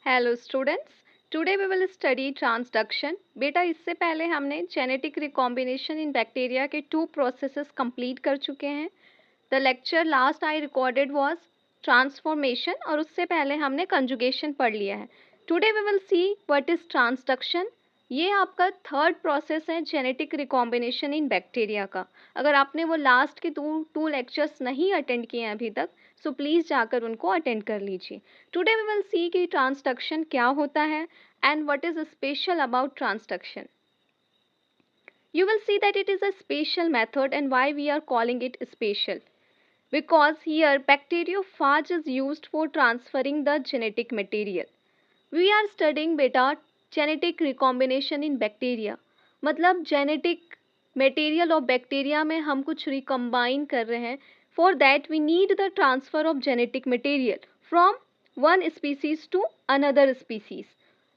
Hello students, today we will study transduction. बेटा इससे पहले हमने जेनेटिक रिकॉम्बिनेशन इन बैक्टीरिया के 2 प्रोसेसेस कंप्लीट कर चुके हैं। The lecture last I recorded was transformation और उससे पहले हमने कंजुगेशन पढ़ लिया है। Today we will see what is transduction. ये आपका थर्ड प्रोसेस है जेनेटिक रिकॉम्बिनेशन इन बैक्टीरिया का। अगर आपने वो लास्ट के टू लेक्चर्स नहीं अटेंड किए हैं अभी तक, सो प्लीज़ जाकर उनको अटेंड कर लीजिए। टुडे वी विल सी कि ट्रांसडक्शन क्या होता है and what is special about transduction. You will see that it is a special method and why we are calling it special. Because here bacteriophage is used for transferring the genetic material. We are studying beta genetic recombination in bacteria. मतलब genetic material of bacteria में हम कुछ recombine कर रहे हैं. For that we need the transfer of genetic material from one species to another species.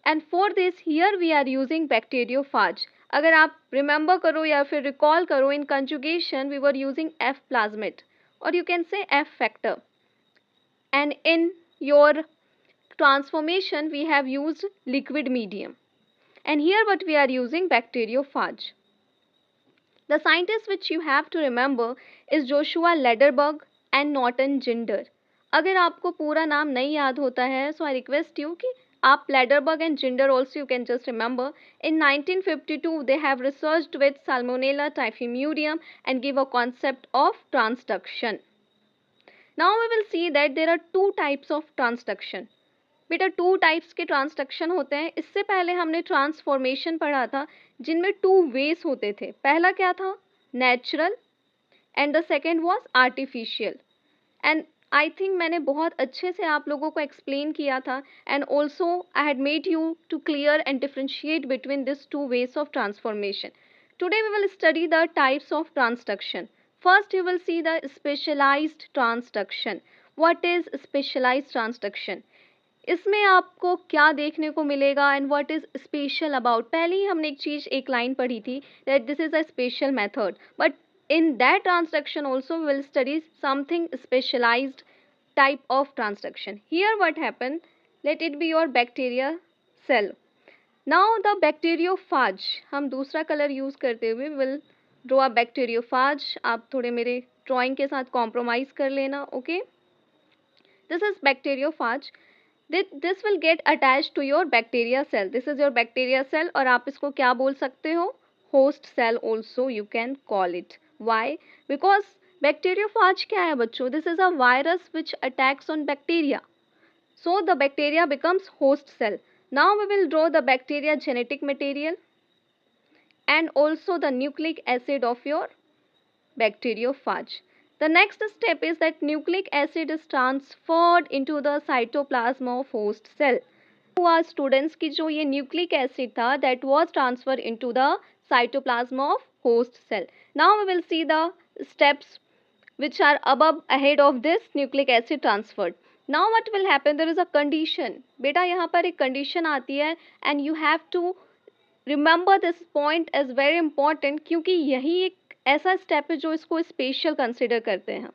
And for this here we are using bacteriophage. अगर आप remember करो या फिर रिकॉल करो, in conjugation we were using F plasmid और you can say F factor, and in your transformation we have used liquid medium, and here what we are using bacteriophage. The scientists which you have to remember is Joshua Lederberg and Norton Ginder. अगर आपको पूरा नाम नहीं याद होता है so I request you कि आप Lederberg and Ginder also you can just remember. In 1952 they have researched with Salmonella typhimurium and give a concept of transduction. Now we will see that there are two types of transduction. बेटा 2 types के transduction होते हैं. इससे पहले हमने transformation पढ़ा था जिनमें 2 वेज होते थे. पहला क्या था? Natural, and the second was artificial. And I think मैंने बहुत अच्छे से आप लोगों को एक्सप्लेन किया था, and also I had made you to clear and differentiate between this 2 ways of transformation. Today we will study the types of transduction. First you will see the specialised transduction. What is specialised transduction? इसमें आपको क्या देखने को मिलेगा and what is special about. पहले ही हमने एक लाइन पढ़ी थी that this is a special method, but in that transduction also we will study something specialized type of transduction. Here what happened, let it be your bacteria cell. Now the bacteriophage, हम दूसरा colour use करते हुए will draw a bacteriophage. आप थोड़े मेरे drawing के साथ compromise कर लेना. Okay, this is bacteriophage. This will get attached to your bacteria cell. This is your bacteria cell और आप इसको क्या बोल सकते हो? Host cell also you can call it. Why? Because bacteriophage क्या है बच्चों? This is a virus which attacks on bacteria. So the bacteria becomes host cell. Now we will draw the bacteria genetic material and also the nucleic acid of your bacteriophage. The next step is that nucleic acid is transferred into the cytoplasm of host cell. हुआ students की जो ये nucleic acid था that was transferred into the cytoplasm of host cell. Now we will see the steps which are above ahead of this nucleic acid transferred. Now what will happen, there is a condition. बेटा यहाँ पर एक condition आती है and you have to remember this point as very important क्योंकि यही एक ऐसा step है जो इसको special consider करते हैं.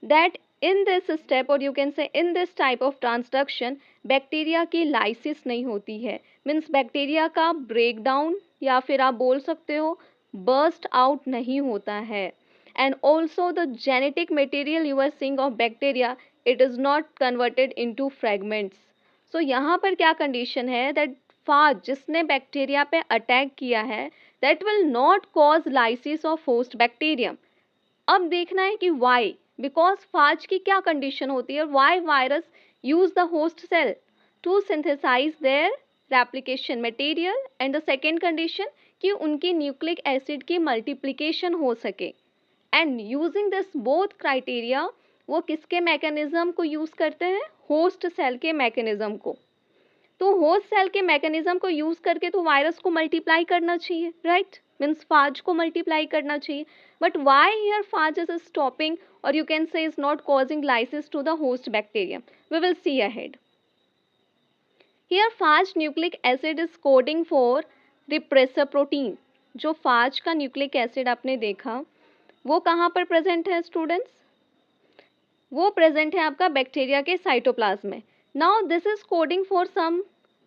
That in this step or you can say in this type of transduction bacteria की लाइसिस नहीं होती है. मीन्स बैक्टीरिया का ब्रेकडाउन या फिर आप बोल सकते हो बर्स्ट आउट नहीं होता है. And also the genetic material you are seeing of bacteria, it is not converted into fragments. So यहाँ पर क्या कंडीशन है दैट फाज जिसने बैक्टीरिया पे अटैक किया है that will not cause lysis of host bacterium. अब देखना है कि वाई, बिकॉज फाज की क्या कंडीशन होती है, why virus use the host cell to synthesize their replication material, and the second condition कि उनकी न्यूक्लिक एसिड की मल्टीप्लिकेशन हो सके. And using this both criteria वो किसके मैकेनिज्म को यूज करते हैं? होस्ट सेल के मैकेनिज्म को. तो होस्ट सेल के मैकेनिज्म को यूज करके तो वायरस को मल्टीप्लाई करना चाहिए, राइट? मीन्स फाज को मल्टीप्लाई करना चाहिए. But why here phage is stopping or you can say is not causing lysis to the host bacterium? We will see ahead. Here phage nucleic acid is coding for repressor protein. जो phage का nucleic acid आपने देखा वो कहाँ पर present है students? वो present है आपका बैक्टीरिया के साइटोप्लाज्म में. Now this is coding for some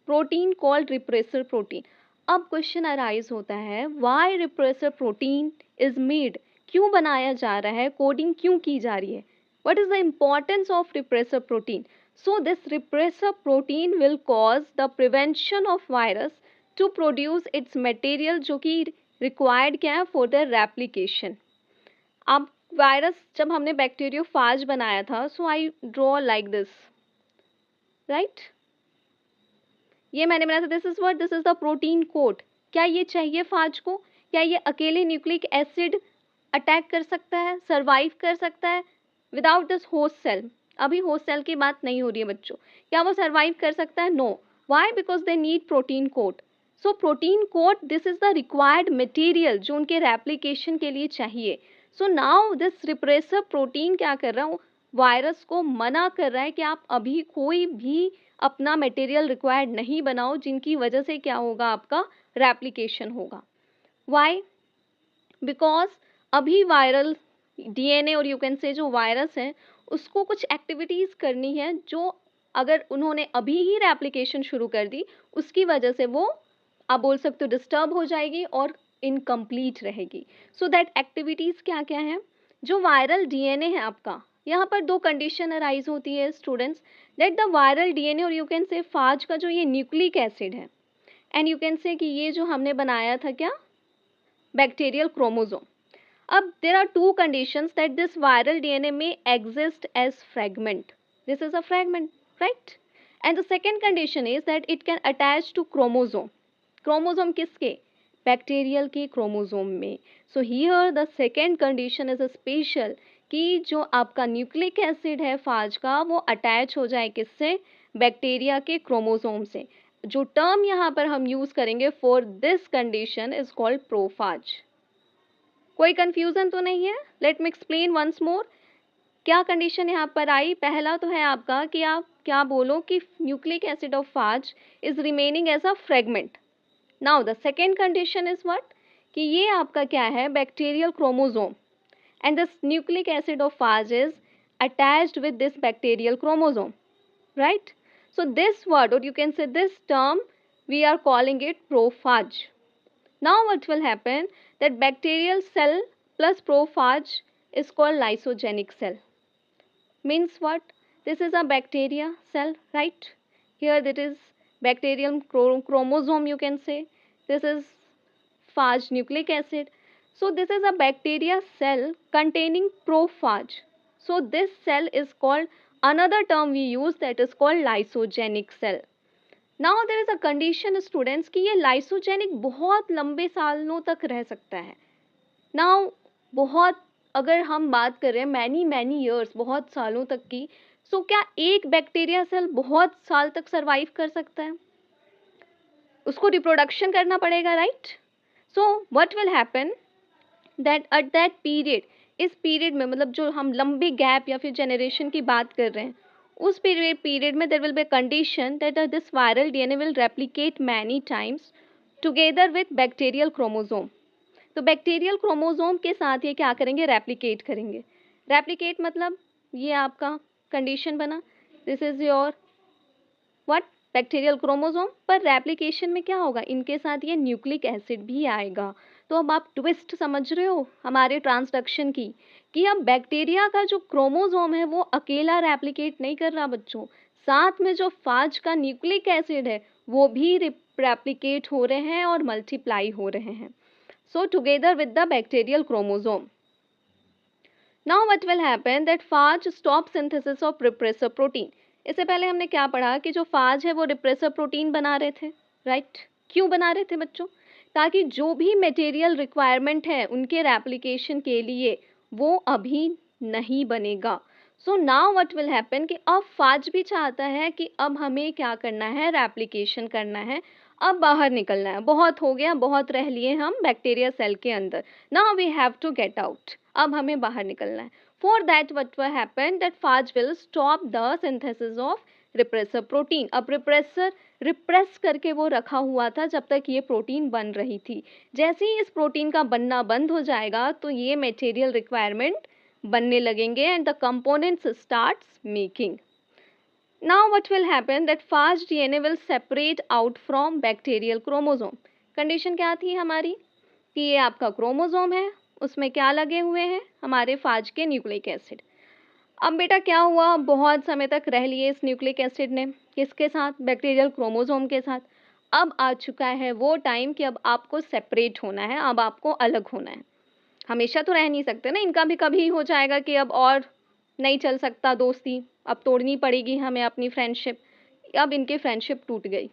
protein called repressor protein. अब क्वेश्चन अराइज होता है, why repressor protein is made, क्यों बनाया जा रहा है, कोडिंग क्यों की जा रही है, what is the importance of repressor protein. So this repressor protein will cause the prevention of virus to produce its material, जो कि रिक्वायर्ड क्या है फॉर द रेप्लिकेशन। अब वायरस जब हमने बैक्टीरियोफाज बनाया था, so I draw like this, right, ये मैंने बनाया था, this is what, this is the protein code. क्या ये चाहिए फाज को, क्या ये अकेले न्यूक्लिक एसिड अटैक कर सकता है, सर्वाइव कर सकता है विदाउट दिस होस्ट सेल। अभी होस्ट सेल की बात नहीं हो रही है बच्चों, क्या वो सर्वाइव कर सकता है, no, why, because they need protein code. So protein code, this is the required material जो उनके रेप्लिकेशन के लिए चाहिए। So now this repressor protein क्या कर रहा हूँ, वायरस को मना कर रहा है कि आप अभी कोई भी अपना मटेरियल रिक्वायर्ड नहीं बनाओ, जिनकी वजह से क्या होगा, आपका रेप्लिकेशन होगा। वाई, बिकॉज अभी वायरल डीएनए और यू कैन से जो वायरस है उसको कुछ एक्टिविटीज़ करनी है, जो अगर उन्होंने अभी ही रेप्लिकेशन शुरू कर दी, उसकी वजह से वो आप बोल सकते हो डिस्टर्ब हो जाएगी और इनकम्प्लीट रहेगी। सो दैट एक्टिविटीज़ क्या क्या है, जो वायरल डीएनए है आपका, यहाँ पर दो कंडीशन अराइज होती है students, that the viral DNA और यू कैन से फाज का जो ये न्यूक्लिक एसिड है, एंड यू कैन से कि ये जो हमने बनाया था क्या, बैक्टीरियल क्रोमोसोम। अब there are two conditions that this viral DNA may exist as fragment. This is a fragment, right? And the second condition is that it can attach to chromosome. Chromosome किसके? Bacterial के chromosome में. So here the second condition is a special कि जो आपका nucleic acid है फाज का, वो attach हो जाए किससे, बैक्टीरिया के क्रोमोसोम से। जो टर्म यहाँ पर हम यूज करेंगे for this condition is called prophage. कोई कंफ्यूजन तो नहीं है, let me explain once more. क्या कंडीशन यहाँ पर आई, पहला तो है आपका कि आप क्या बोलो कि nucleic acid of phage is remaining as a fragment. Now the second condition is what, कि ये आपका क्या है, bacterial chromosome, and this nucleic acid of phage is attached with this bacterial chromosome, right. So this word और you can say this term we are calling it prophage. Now what will happen, that bacterial cell plus prophage is called lysogenic cell. Means what? This is a bacteria cell, right? Here that is bacterial chromosome you can say. This is phage nucleic acid. So this is a bacteria cell containing prophage. So this cell is called, another term we use, that is called lysogenic cell. Now there is a condition students कि ये lysogenic बहुत लंबे सालों तक रह सकता है। Now बहुत, अगर हम बात कर रहे हैं मैनी ईयर्स, बहुत सालों तक की, सो क्या एक बैक्टीरिया सेल बहुत साल तक सरवाइव कर सकता है, उसको रिप्रोडक्शन करना पड़ेगा, right. So what will happen that at that period, इस पीरियड में, मतलब जो हम लंबे गैप या फिर जनरेशन की बात कर रहे हैं, उस पीरियड में there will be condition that this viral DNA will replicate many times together with bacterial chromosome. तो बैक्टीरियल क्रोमोसोम के साथ ये क्या करेंगे, रेप्लिकेट करेंगे। रेप्लिकेट मतलब ये आपका कंडीशन बना, this is your what, bacterial chromosome, पर रेप्लिकेशन में क्या होगा, इनके साथ ये न्यूक्लिक एसिड भी आएगा। तो अब आप ट्विस्ट समझ रहे हो हमारे ट्रांसडक्शन की, कि अब बैक्टीरिया का जो क्रोमोसोम है वो अकेला रेप्लिकेट नहीं कर रहा बच्चों, साथ में जो फाज का न्यूक्लिक एसिड है वो भी रेप्लिकेट हो रहे हैं और मल्टीप्लाई हो रहे हैं, so together with the bacterial chromosome. Now what will happen that phage stop synthesis of repressor protein. इससे पहले हमने क्या पढ़ा कि जो फाज है वो रिप्रेसर प्रोटीन बना रहे थे, राइट। क्यों बना रहे थे बच्चों, ताकि जो भी मटेरियल रिक्वायरमेंट है उनके रेप्लिकेशन के लिए वो अभी नहीं बनेगा। So now what will happen कि अब फाज भी चाहता है कि अब हमें क्या करना है, रेप्लिकेशन करना है, अब बाहर निकलना है, बहुत हो गया, बहुत रह लिए हम बैक्टीरिया सेल के अंदर, now we have to get out, अब हमें बाहर निकलना है। For that what will happen that phage will stop the synthesis of repressor protein. अब रिप्रेस करके वो रखा हुआ था जब तक ये प्रोटीन बन रही थी, जैसे ही इस प्रोटीन का बनना बंद हो जाएगा तो ये मटेरियल रिक्वायरमेंट बनने लगेंगे and the components starts making. Now what will happen that phage DNA will separate out from bacterial chromosome. Condition क्या थी हमारी कि ये आपका क्रोमोसोम है, उसमें क्या लगे हुए हैं हमारे फाज के न्यूक्लिक एसिड। अब बेटा क्या हुआ, बहुत समय तक रह लिए इस न्यूक्लिक एसिड ने, किसके साथ, बैक्टीरियल क्रोमोसोम के साथ। अब आ चुका है वो टाइम कि अब आपको सेपरेट होना है, अब आपको अलग होना है। हमेशा तो रह नहीं सकते ना, इनका भी कभी हो जाएगा कि अब और नहीं चल सकता दोस्ती, अब तोड़नी पड़ेगी हमें अपनी फ्रेंडशिप। अब इनकी फ्रेंडशिप टूट गई।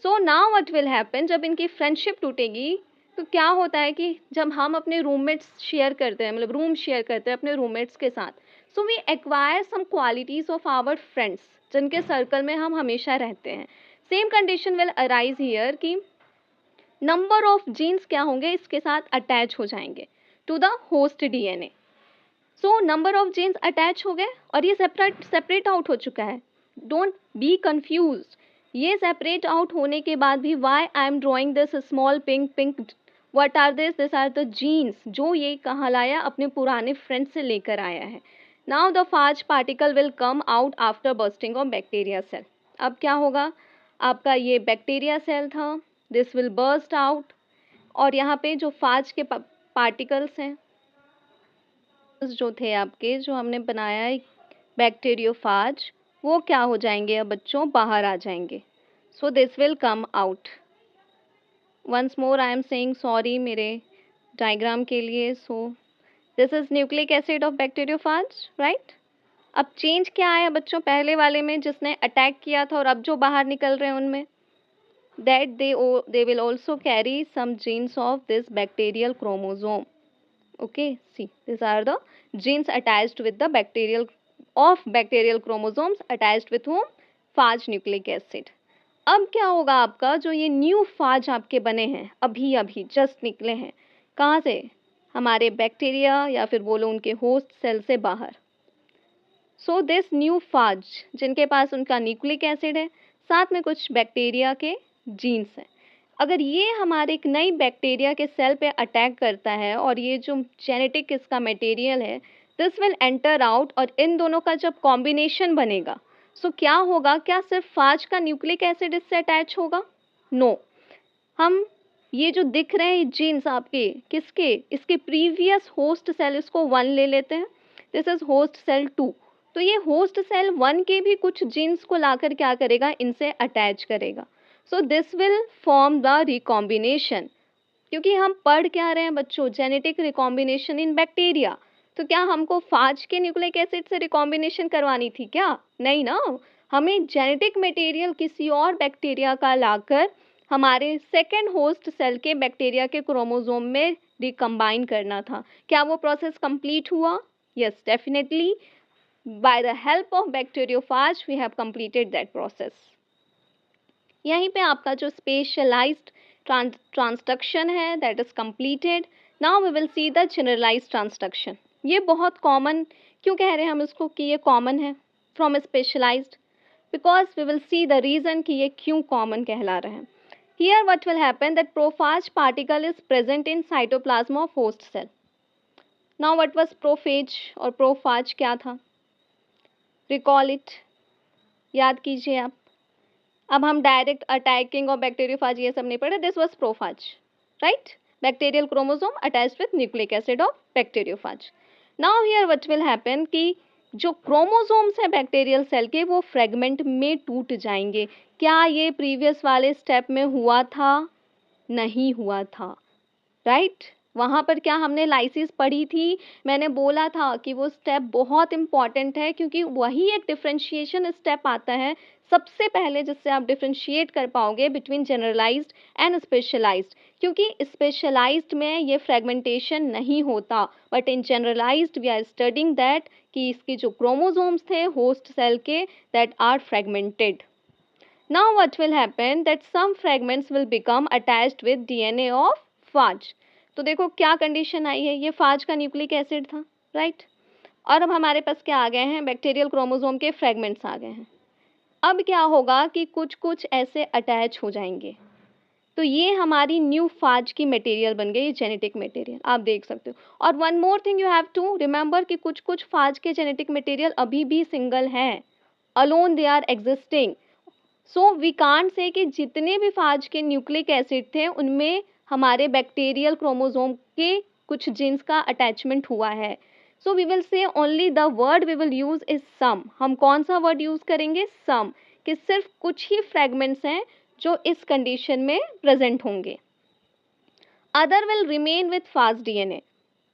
So now what will happen, जब इनकी फ्रेंडशिप टूटेगी तो क्या होता है कि जब हम अपने रूममेट्स शेयर करते हैं, मतलब रूम शेयर करते हैं अपने रूममेट्स के साथ, so we acquire some qualities of our friends जिनके सर्कल में हम हमेशा रहते हैं। Same condition will arise here कि नंबर ऑफ जीन्स क्या होंगे इसके साथ अटैच हो जाएंगे to the host DNA. So number of genes attach हो गए और ये सेपरेट आउट हो चुका है। डोंट बी कंफ्यूज, ये सेपरेट आउट होने के बाद भी why I am drawing this small pink what are this are the genes, जो ये कहाँ लाया, अपने पुराने फ्रेंड से लेकर आया है। Now the phage particle will come out after bursting of bacteria cell. अब क्या होगा, आपका ये बैक्टीरिया सेल था, दिस विल बर्स्ट आउट, और यहाँ पे जो फाज के पार्टिकल्स हैं जो थे आपके, जो हमने बनाया है बैक्टीरियोफाज, वो क्या हो जाएंगे, अब बच्चों बाहर आ जाएंगे। So this will come out. Once more I am saying sorry मेरे डायग्राम के लिए। So this is nucleic acid of bacteriophage, right. अब चेंज क्या आया बच्चों पहले वाले में जिसने अटैक किया था, और अब जो बाहर निकल रहे हैं उनमें, that they will also carry some genes of this bacterial chromosome. Okay, see, these are the genes attached with the bacterial chromosomes attached with whom, phage nucleic acid. अब क्या होगा आपका, जो ये न्यू फाज आपके बने हैं अभी अभी जस्ट निकले हैं, कहाँ से, हमारे बैक्टीरिया या फिर बोलो उनके होस्ट सेल से बाहर। सो दिस न्यू फाज जिनके पास उनका न्यूक्लिक एसिड है, साथ में कुछ बैक्टीरिया के जीन्स हैं, अगर ये हमारे एक नई बैक्टीरिया के सेल पे अटैक करता है और ये जो जेनेटिक इसका मटेरियल है दिस विल एंटर आउट, और इन दोनों का जब कॉम्बिनेशन बनेगा सो क्या होगा, क्या सिर्फ फाज का न्यूक्लिक एसिड इससे अटैच होगा, नो। हम ये जो दिख रहे हैं जीन्स आपके किसके, इसके प्रीवियस होस्ट सेल, इसको 1 ले लेते हैं, दिस इज होस्ट सेल 2, तो ये होस्ट सेल 1 के भी कुछ जीन्स को लाकर क्या करेगा, इनसे अटैच करेगा। सो this will form the recombination. क्योंकि हम पढ़ क्या रहे हैं बच्चों, जेनेटिक रिकॉम्बिनेशन इन बैक्टीरिया, तो क्या हमको फाज के न्यूक्लिक एसिड से रिकॉम्बिनेशन करवानी थी क्या, नहीं ना, हमें जेनेटिक मटेरियल किसी और बैक्टीरिया का लाकर हमारे सेकेंड होस्ट सेल के बैक्टीरिया के क्रोमोसोम में रिकम्बाइन करना था। क्या वो प्रोसेस कंप्लीट हुआ, yes definitely, by the help of bacteriophage we have completed that process. यहीं पे आपका जो specialized transduction है that is completed. Now we will see the generalized transduction. ये बहुत common क्यों कह रहे हैं हम इसको कि ये common है from specialized, because we will see the reason कि ये क्यों common कहला रहे हैं. Here what will happen that prophage particle is present in cytoplasm of host cell. Now what was prophage और prophage क्या था, रिकॉल इट, याद कीजिए आप। अब हम डायरेक्ट अटैकिंग और बैक्टीरियोफाज ये सब नहीं पढ़े, this was prophage, right, bacterial chromosome attached with nucleic acid of bacteriophage. Now here what will happen कि जो क्रोमोसोम्स हैं बैक्टीरियल सेल के वो फ्रेगमेंट में टूट जाएंगे। क्या ये प्रीवियस वाले स्टेप में हुआ था, नहीं हुआ था, राइट वहाँ पर क्या हमने लाइसिस पढ़ी थी, मैंने बोला था कि वो स्टेप बहुत इंपॉर्टेंट है क्योंकि वही एक डिफरेंशिएशन स्टेप आता है सबसे पहले जिससे आप डिफरेंशिएट कर पाओगे बिटवीन जनरलाइज्ड एंड स्पेशलाइज्ड, क्योंकि स्पेशलाइज्ड में ये फ्रेगमेंटेशन नहीं होता, but in generalised we are studying that कि इसके जो क्रोमोसोम्स थे होस्ट सेल के that are fragmented. Now what will happen that some fragments will become attached with DNA of phage. तो देखो क्या कंडीशन आई है, ये फाज का न्यूक्लिक एसिड था, राइट, और अब हमारे पास क्या आ गए हैं, बैक्टीरियल क्रोमोसोम के फ्रेगमेंट्स आ गए हैं। अब क्या होगा कि कुछ कुछ ऐसे अटैच हो जाएंगे, तो ये हमारी न्यू फाज की मटेरियल बन गई, जेनेटिक मटेरियल आप देख सकते हो। और one more thing you have to remember कि कुछ कुछ फाज के जेनेटिक मटेरियल अभी भी सिंगल हैं, alone they are existing. So we can't say कि जितने भी फाज के न्यूक्लिक एसिड थे उनमें हमारे बैक्टीरियल क्रोमोसोम के कुछ जीन्स का अटैचमेंट हुआ है. So we will say only the word we will use is some. हम कौन सा वर्ड यूज करेंगे? सम. कि सिर्फ कुछ ही फ्रेगमेंट्स हैं जो इस कंडीशन में प्रेजेंट होंगे. Other will remain with fast DNA.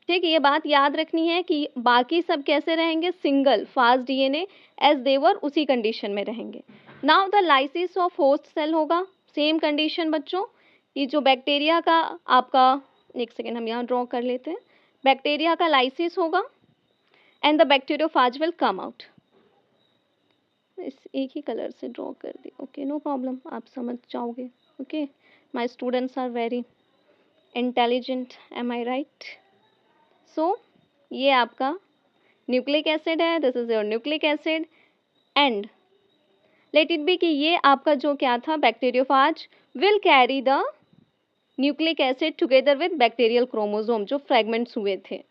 ठीक है, ये बात याद रखनी है कि बाकी सब कैसे रहेंगे? Single fast DNA as they were उसी कंडीशन में रहेंगे. Now the lysis of host cell होगा. सेम कंडीशन बच्चों. ये जो बैक्टीरिया का आपका, एक सेकेंड हम यहाँ ड्रॉ कर लेते हैं. बैक्टीरिया का लाइसिस होगा and the bacteriophage will come out. इस एक ही कलर से ड्रॉ कर दी. ओके, नो प्रॉब्लम, आप समझ जाओगे. Okay, my students are very intelligent, am I right? So ये आपका न्यूक्लिक एसिड है. This is your nucleic acid and let it be कि ये आपका जो क्या था, bacteriophage will carry the nucleic acid together with bacterial chromosome जो फ्रेगमेंट्स हुए थे.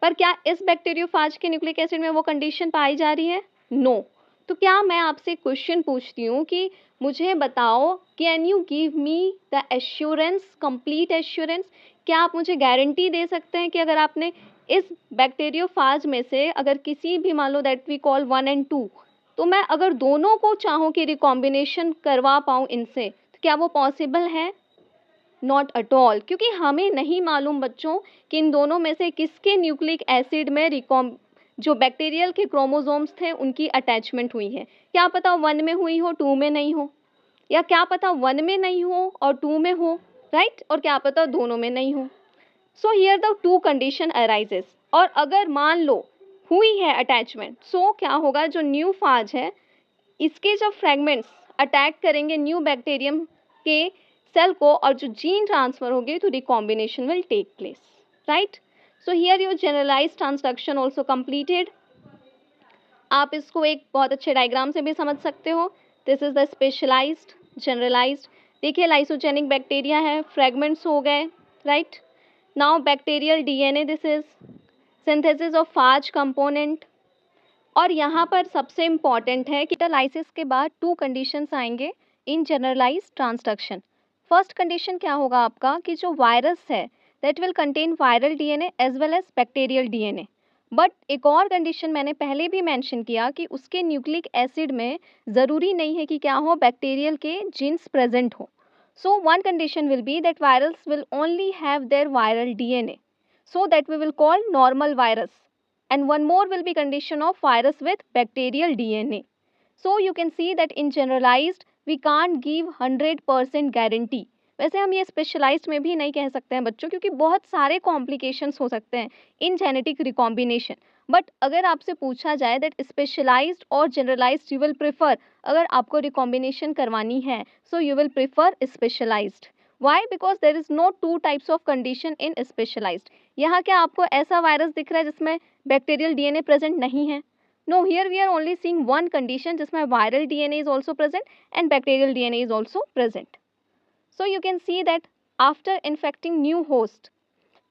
पर क्या इस बैक्टीरियोफाज के न्यूक्लिक एसिड में वो कंडीशन पाई जा रही है? नो. तो क्या मैं आपसे क्वेश्चन पूछती हूँ कि मुझे बताओ, can you give me the assurance, complete assurance? क्या आप मुझे गारंटी दे सकते हैं कि अगर आपने इस बैक्टीरियोफाज में से अगर किसी भी, मान लो दैट वी कॉल 1 and 2, तो मैं अगर दोनों को चाहूँ कि रिकॉम्बिनेशन करवा पाऊँ इनसे, तो क्या वो पॉसिबल है? Not at all. क्योंकि हमें नहीं मालूम बच्चों कि इन दोनों में से किसके न्यूक्लिक एसिड में जो बैक्टीरियल के क्रोमोसोम्स थे उनकी अटैचमेंट हुई है. क्या पता 1 में हुई हो, 2 में नहीं हो, या क्या पता 1 में नहीं हो और 2 में हो, राइट? और क्या पता दोनों में नहीं हो. So here the 2 condition arises. और अगर मान लो हुई है अटैचमेंट, सो क्या होगा? जो न्यू फाज है इसके जब फ्रेगमेंट्स अटैक करेंगे न्यू बैक्टीरियम के सेल को और जो जीन ट्रांसफर होगी तो recombination will take place, right? So here your generalised transduction also completed. आप इसको एक बहुत अच्छे डायग्राम से भी समझ सकते हो. This is the specialised, generalised. देखिए लाइसोजेनिक बैक्टीरिया है, फ्रेगमेंट्स हो गए, right? Now bacterial DNA, this is synthesis of phage component. और यहाँ पर सबसे इम्पॉर्टेंट है कि लाइसिस के बाद 2 कंडीशंस आएंगे in generalised transduction. First condition क्या होगा आपका कि जो वायरस है that will contain viral DNA as well as bacterial DNA. But एक और कंडीशन मैंने पहले भी मेंशन किया कि उसके न्यूक्लिक एसिड में ज़रूरी नहीं है कि क्या हो, बैक्टीरियल के जीन्स प्रेजेंट हो. So one condition will be that virals will only have their viral DNA, so that we will call normal virus, and one more will be condition of virus with bacterial DNA. So you can see that in generalized we can't give 100% guarantee. वैसे हम ये specialised में भी नहीं कह सकते हैं बच्चों, क्योंकि बहुत सारे कॉम्प्लिकेशंस हो सकते हैं इन जेनेटिक रिकॉम्बिनेशन. बट अगर आपसे पूछा जाए दैट स्पेशलाइज्ड और जनरलाइज्ड यू विल प्रेफर, अगर आपको रिकॉम्बिनेशन करवानी है so you will prefer specialised. Why? Because there is no 2 types of condition in specialized. यहाँ क्या आपको ऐसा वायरस दिख रहा है जिसमें बैक्टीरियल डीएनए प्रेजेंट नहीं है? No, here we are only seeing one condition जिसमें viral DNA is also present and bacterial DNA is also present. So you can see that after infecting new host,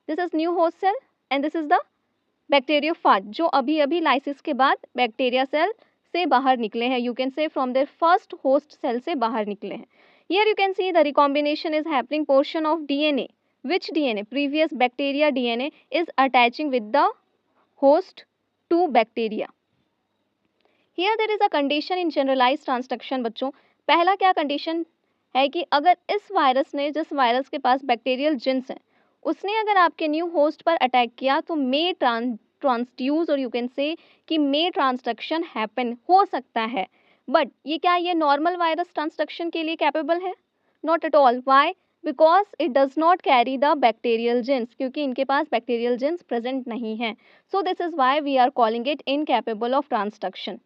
this is new host cell and this is the bacteriophage जो अभी अभी lysis के बाद bacteria cell से बाहर निकले हैं. You can say from their first host cell से बाहर निकले हैं. Here you can see the recombination is happening portion of DNA. Which DNA? Previous bacteria DNA is attaching with the host to bacteria. Here there is a condition in generalized transduction बच्चों. पहला क्या condition है कि अगर इस virus ने, जिस virus के पास बैक्टीरियल जीन्स हैं, उसने अगर आपके न्यू होस्ट पर अटैक किया तो मे ट्रांसड्यूस और यू कैन से कि मे ट्रांसडक्शन हैपन हो सकता है. बट ये क्या, ये नॉर्मल वायरस ट्रांसडक्शन के लिए कैपेबल है? Not at all. Why? Because it does not carry the bacterial genes, क्योंकि इनके पास बैक्टीरियल जीन्स प्रेजेंट नहीं है. So this is why we are calling it incapable of transduction.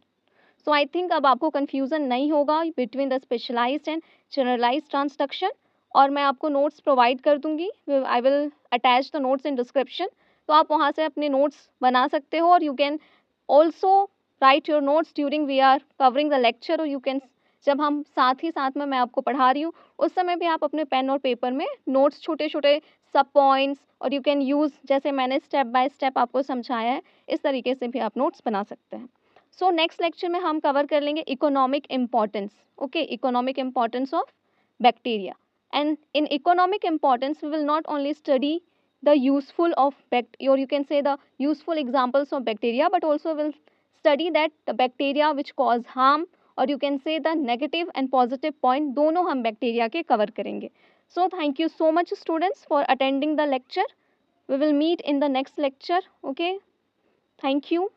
So I think अब आपको कन्फ्यूजन नहीं होगा between the specialised and generalised transduction. और मैं आपको नोट्स प्रोवाइड कर दूंगी. I will attach the notes in description, तो आप वहाँ से अपने नोट्स बना सकते हो. और you can also write your notes during we are covering the lecture. और यू कैन, जब हम साथ ही साथ में मैं आपको पढ़ा रही हूँ उस समय भी आप अपने पेन और पेपर में नोट्स छोटे छोटे सब पॉइंट्स, और यू कैन यूज़, जैसे मैंने स्टेप बाय स्टेप आपको समझाया है, इस तरीके से भी आप नोट्स बना सकते हैं. सो नेक्स्ट लेक्चर में हम कवर कर लेंगे economic importance, okay, economic importance of bacteria. And in economic importance, we will not only study the useful of or you can say the useful examples of bacteria, but also will study that the bacteria which cause harm, or you can say the negative and positive point दोनों हम bacteria के cover करेंगे. So thank you so much students for attending the lecture. We will meet in the next lecture. Okay, thank you.